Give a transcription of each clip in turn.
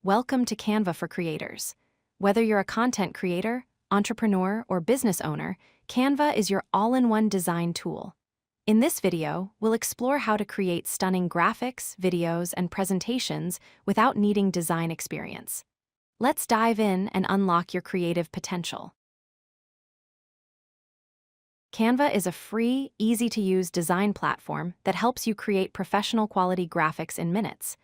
Welcome to Canva for Creators. Whether you're a content creator, entrepreneur, or business owner, Canva is your all-in-one design tool. In this video, we'll explore how to create stunning graphics, videos, and presentations without needing design experience. Let's dive in and unlock your creative potential. Canva is a free, easy-to-use design platform that helps you create professional-quality graphics in minutes.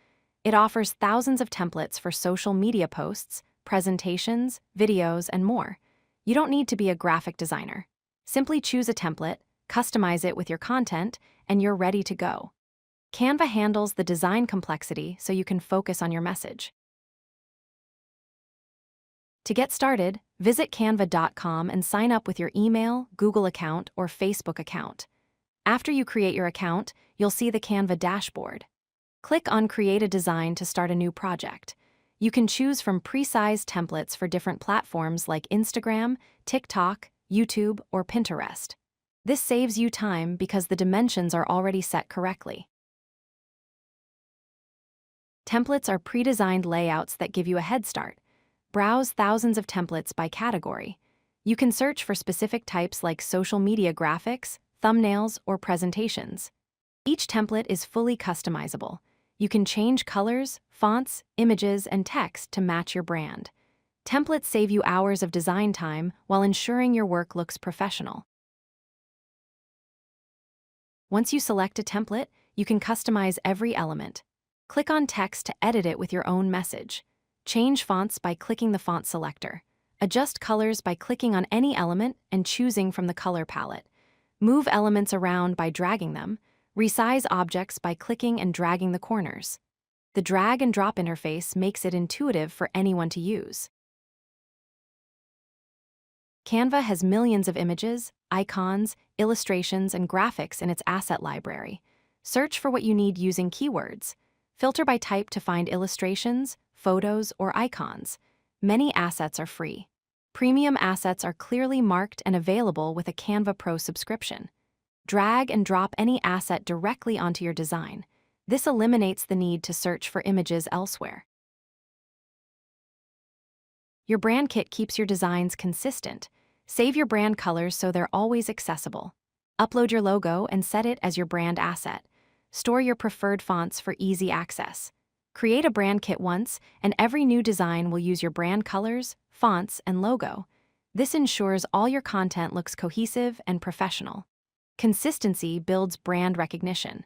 It offers thousands of templates for social media posts, presentations, videos, and more. You don't need to be a graphic designer. Simply choose a template, customize it with your content, and you're ready to go. Canva handles the design complexity so you can focus on your message. To get started, visit canva.com and sign up with your email, Google account, or Facebook account. After you create your account, you'll see the Canva dashboard. Click on Create a Design to start a new project. You can choose from pre-sized templates for different platforms like Instagram, TikTok, YouTube, or Pinterest. This saves you time because the dimensions are already set correctly. Templates are pre-designed layouts that give you a head start. Browse thousands of templates by category. You can search for specific types like social media graphics, thumbnails, or presentations. Each template is fully customizable. You can change colors, fonts, images, and text to match your brand. Templates save you hours of design time while ensuring your work looks professional. Once you select a template, you can customize every element. Click on text to edit it with your own message. Change fonts by clicking the font selector. Adjust colors by clicking on any element and choosing from the color palette. Move elements around by dragging them. Resize objects by clicking and dragging the corners. The drag and drop interface makes it intuitive for anyone to use. Canva has millions of images, icons, illustrations, and graphics in its asset library. Search for what you need using keywords. Filter by type to find illustrations, photos, or icons. Many assets are free. Premium assets are clearly marked and available with a Canva Pro subscription. Drag and drop any asset directly onto your design. This eliminates the need to search for images elsewhere. Your brand kit keeps your designs consistent. Save your brand colors so they're always accessible. Upload your logo and set it as your brand asset. Store your preferred fonts for easy access. Create a brand kit once, and every new design will use your brand colors, fonts, and logo. This ensures all your content looks cohesive and professional. Consistency builds brand recognition.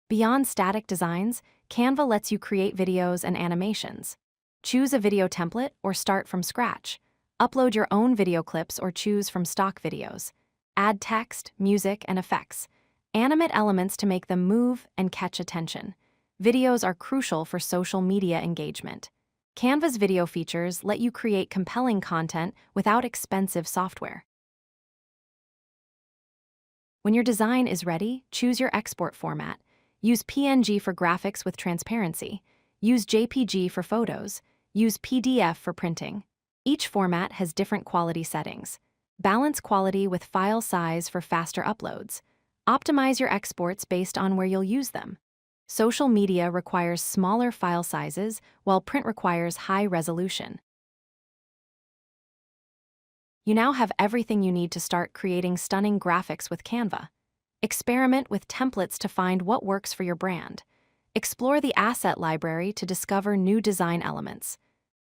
Beyond static designs, Canva lets you create videos and animations. Choose a video template or start from scratch. Upload your own video clips or choose from stock videos. Add text, music, and effects. Animate elements to make them move and catch attention. Videos are crucial for social media engagement. Canva's video features let you create compelling content without expensive software. When your design is ready, choose your export format. Use PNG for graphics with transparency. Use JPG for photos. Use PDF for printing. Each format has different quality settings. Balance quality with file size for faster uploads. Optimize your exports based on where you'll use them. Social media requires smaller file sizes, while print requires high resolution. You now have everything you need to start creating stunning graphics with Canva. Experiment with templates to find what works for your brand. Explore the asset library to discover new design elements.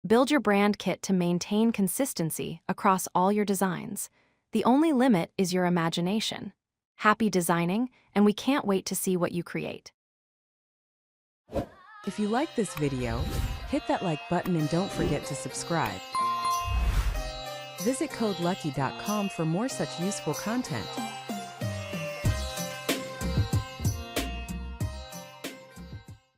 Build your brand kit to maintain consistency across all your designs. The only limit is your imagination. Happy designing, and we can't wait to see what you create. If you like this video, hit that like button and don't forget to subscribe. Visit codelucky.com for more such useful content.